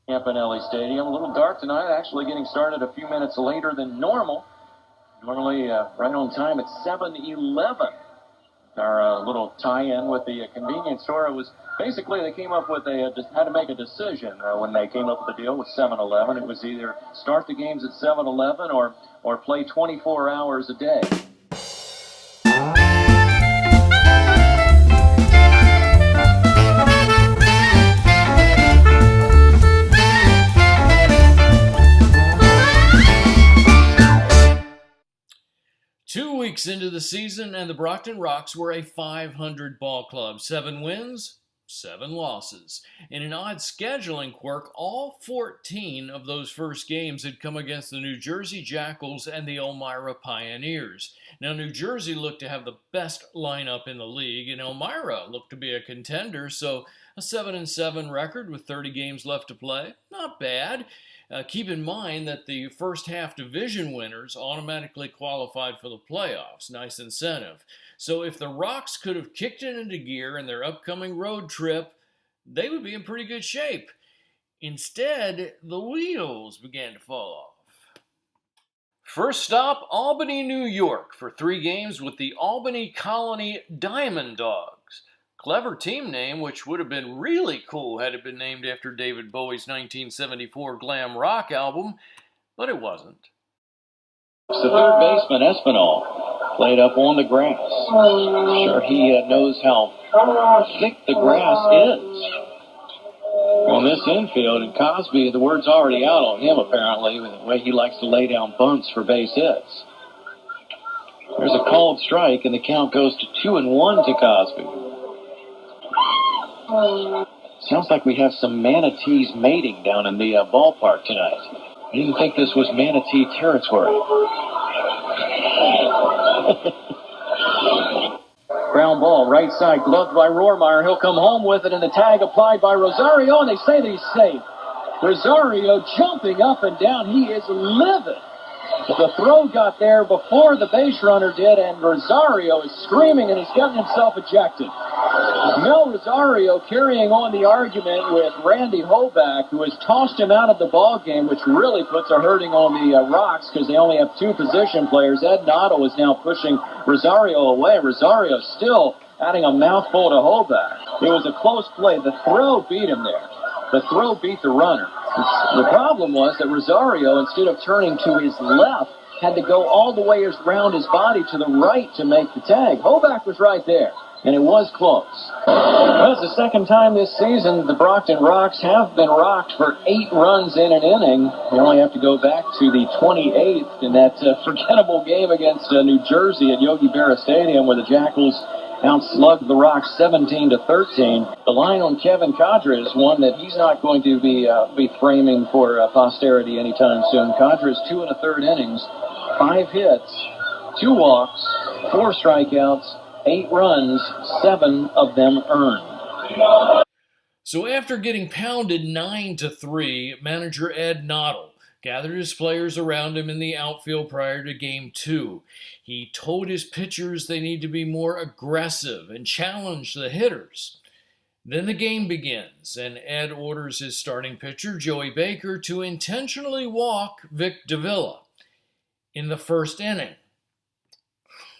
Campanelli Stadium. A little dark tonight, actually getting started a few minutes later than normal. Normally right on time at 7:11. Our little tie-in with the convenience store. It was basically they came up with had to make a decision when they came up with the deal with 7-Eleven. It was either start the games at 7-Eleven or play 24 hours a day. Two weeks into the season, and the Brockton Rox were a .500 ball club. 7 wins, 7 losses. In an odd scheduling quirk, all 14 of those first games had come against the New Jersey Jackals and the Elmira Pioneers. Now, New Jersey looked to have the best lineup in the league, and Elmira looked to be a contender, so a 7-7 record with 30 games left to play. Not bad. Keep in mind that the first half division winners automatically qualified for the playoffs. Nice incentive. So if the Rox could have kicked it into gear in their upcoming road trip, they would be in pretty good shape. Instead, the wheels began to fall off. First stop, Albany, New York, for 3 games with the Albany-Colonie Diamond Dogs. Clever team name, which would have been really cool had it been named after David Bowie's 1974 glam rock album, but it wasn't. The third baseman, Espinal, played up on the grass. Sure, he knows how thick the grass is on this infield, and Cosby, the word's already out on him, apparently, with the way he likes to lay down bunts for base hits. There's a called strike, and the count goes to 2-1 to Cosby. Sounds like we have some manatees mating down in the ballpark tonight. I didn't think this was manatee territory. Ground ball, right side, gloved by Rohrmeyer. He'll come home with it, and the tag applied by Rosario, and they say that he's safe. Rosario jumping up and down. He is livid. The throw got there before the base runner did, and Rosario is screaming, and he's getting himself ejected. Mel Rosario carrying on the argument with Randy Hoback, who has tossed him out of the ball game, which really puts a hurting on the Rox because they only have 2 position players. Ed Noddle is now pushing Rosario away. Rosario still adding a mouthful to Hoback. It was a close play. The throw beat him there. The throw beat the runner. The problem was that Rosario, instead of turning to his left, had to go all the way around his body to the right to make the tag. Hoback was right there, and it was close. That's the second time this season the Brockton Rox have been rocked for 8 runs in an inning. We only have to go back to the 28th in that forgettable game against New Jersey at Yogi Berra Stadium where the Jackals outslugged the Rox 17-13. The line on Kevin Kadra is one that he's not going to be framing for posterity anytime soon. Kadra's 2 1/3 innings, 5 hits, 2 walks, 4 strikeouts, 8 runs, 7 of them earned. So after getting pounded 9-3, manager Ed Noddle gathered his players around him in the outfield prior to Game 2. He told his pitchers they need to be more aggressive and challenge the hitters. Then the game begins, and Ed orders his starting pitcher, Joey Baker, to intentionally walk Vic Davila in the first inning.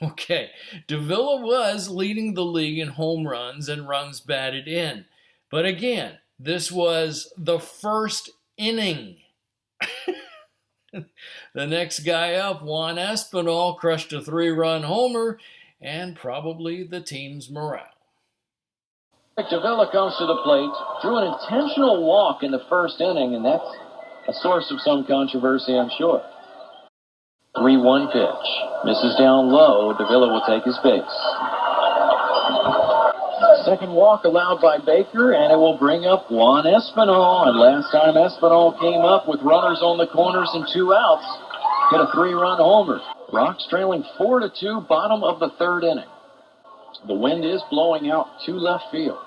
Okay, Davila was leading the league in home runs and runs batted in. But again, this was the first inning. The next guy up, Juan Espinal, crushed a 3-run homer and probably the team's morale. Davila comes to the plate, drew an intentional walk in the first inning, and that's a source of some controversy, I'm sure. 3-1 pitch. Misses down low. Davila will take his base. Second walk allowed by Baker, and it will bring up Juan Espinal. And last time Espinal came up with runners on the corners and 2 outs, hit a 3-run homer. Rox trailing 4-2, bottom of the 3rd inning. The wind is blowing out to left field.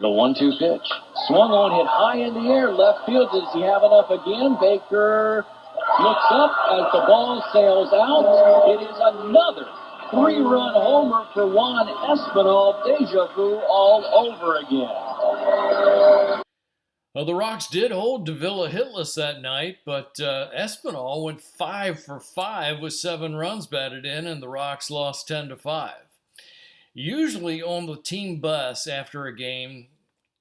The 1-2 pitch. Swung on, hit high in the air. Left field, does he have enough again? Baker looks up as the ball sails out. It is another 3-run homer for Juan Espinal. Deja vu all over again. Well, the Rocks did hold Davila hitless that night, but Espinal went 5 for 5 with 7 runs batted in, and the Rocks lost 10-5. Usually on the team bus after a game,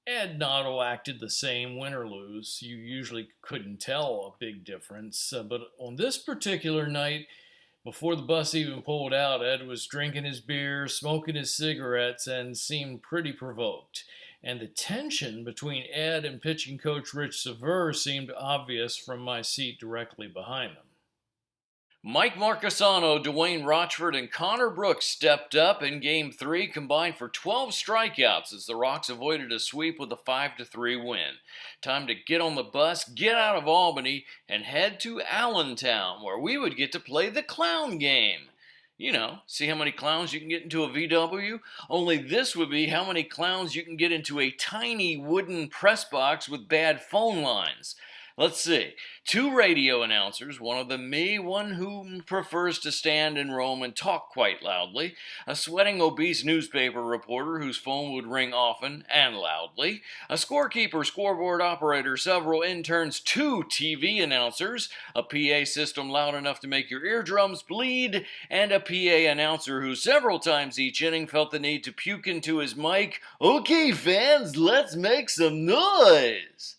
Ed Notto acted the same, win or lose. You usually couldn't tell a big difference, but on this particular night, before the bus even pulled out, Ed was drinking his beer, smoking his cigarettes, and seemed pretty provoked. And the tension between Ed and pitching coach Rich Sever seemed obvious from my seat directly behind them. Mike Marcasano, Dwayne Rochford, and Connor Brooks stepped up in Game 3, combined for 12 strikeouts as the Rocks avoided a sweep with a 5-3 win. Time to get on the bus, get out of Albany, and head to Allentown, where we would get to play the clown game. You know, see how many clowns you can get into a VW? Only this would be how many clowns you can get into a tiny wooden press box with bad phone lines. Let's see. 2 radio announcers, one of them me, one who prefers to stand in Rome and talk quite loudly, a sweating obese newspaper reporter whose phone would ring often and loudly, a scorekeeper, scoreboard operator, several interns, 2 TV announcers, a PA system loud enough to make your eardrums bleed, and a PA announcer who several times each inning felt the need to puke into his mic. Okay, fans, let's make some noise.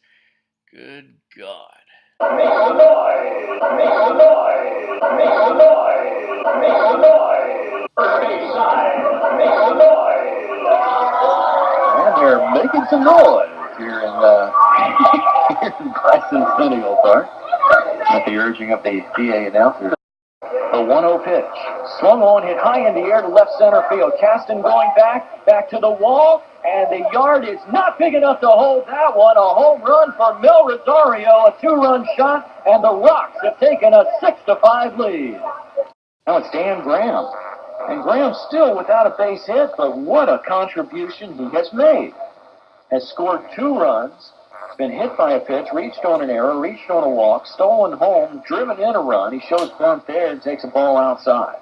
Good God. Make some noise! Make some noise! Make some noise! Make some noise! First base side, make some noise! And they're making some noise here in Bryson Centennial Park at the urging of the PA announcer. The 1-0 pitch. Swung on, hit high in the air to left center field. Caston going back to the wall, and the yard is not big enough to hold that one. A home run for Mil Rosario, a 2-run shot, and the Rocks have taken a 6-5 lead. Now it's Dan Graham. And Graham's still without a base hit, but what a contribution he has made. Has scored 2 runs, been hit by a pitch, reached on an error, reached on a walk, stolen home, driven in a run. He shows bunt there and takes a ball outside.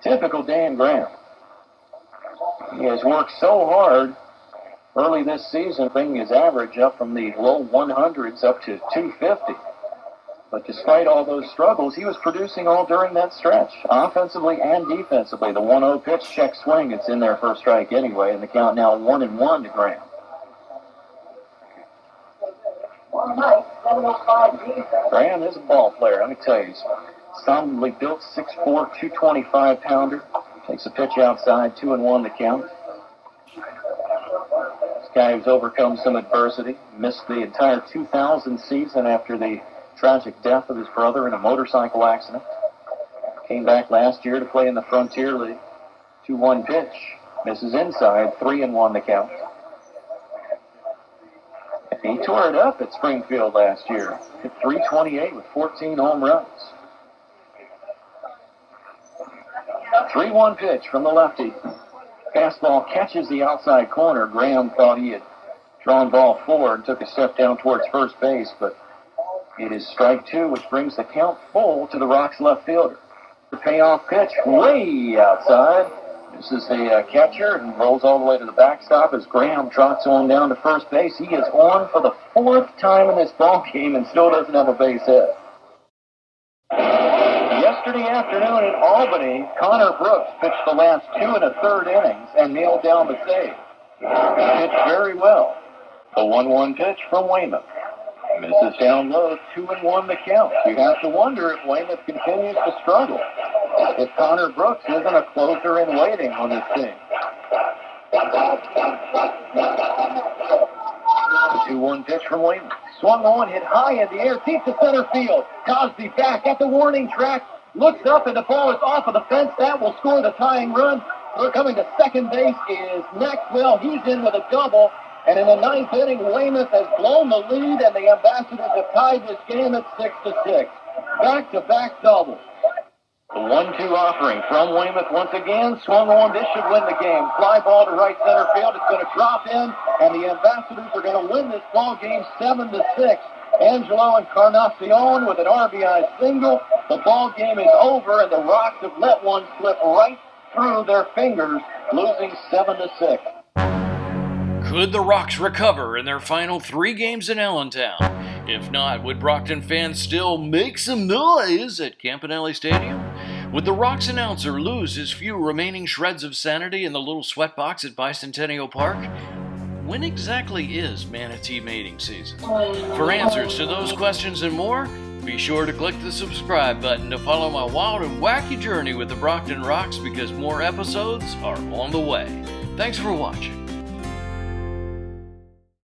Typical Dan Graham. He has worked so hard early this season, bringing his average up from the low 100s up to 250. But despite all those struggles, he was producing all during that stretch, offensively and defensively. The 1-0 pitch, check swing, it's in there for a strike anyway, and the count now 1-1 to Graham. Graham is a ball player, let me tell you. He's solidly built, 6'4", 225-pounder. Takes a pitch outside, 2-1 to count. This guy who's overcome some adversity, missed the entire 2000 season after the tragic death of his brother in a motorcycle accident. Came back last year to play in the Frontier League. 2-1 pitch, misses inside, 3-1 to count. He tore it up at Springfield last year. Hit .328 with 14 home runs. 3-1 pitch from the lefty. Fastball catches the outside corner. Graham thought he had drawn ball forward, took a step down towards first base, but it is strike 2, which brings the count full to the Rocks left fielder. The payoff pitch way outside. This is the catcher and rolls all the way to the backstop as Graham trots on down to first base. He is on for the 4th time in this ball game and still doesn't have a base hit. Yesterday afternoon in Albany, Connor Brooks pitched the last 2 1/3 innings and nailed down the save. He pitched very well. The 1-1 pitch from Weymouth. Misses down low, 2-1 the count. You have to wonder if Weymouth continues to struggle. If Connor Brooks isn't a closer in waiting on this team. The 2-1 pitch from Weymouth. Swung on, hit high in the air, deep to center field. Cosby back at the warning track. Looks up and the ball is off of the fence. That will score the tying run. Coming to second base is Maxwell. He's in with a double. And in the 9th inning, Weymouth has blown the lead, and the Ambassadors have tied this game at 6-6. Back-to-back doubles. The 1-2 offering from Weymouth once again. Swung on. This should win the game. Fly ball to right center field. It's going to drop in, and the Ambassadors are going to win this ball game 7-6. Angelo Encarnacion with an RBI single. The ball game is over, and the Rocks have let one slip right through their fingers, losing 7-6. Could the Rox recover in their final 3 games in Allentown? If not, would Brockton fans still make some noise at Campanelli Stadium? Would the Rox announcer lose his few remaining shreds of sanity in the little sweatbox at Bicentennial Park? When exactly is Manatee mating season? For answers to those questions and more, be sure to click the subscribe button to follow my wild and wacky journey with the Brockton Rox, because more episodes are on the way. Thanks for watching.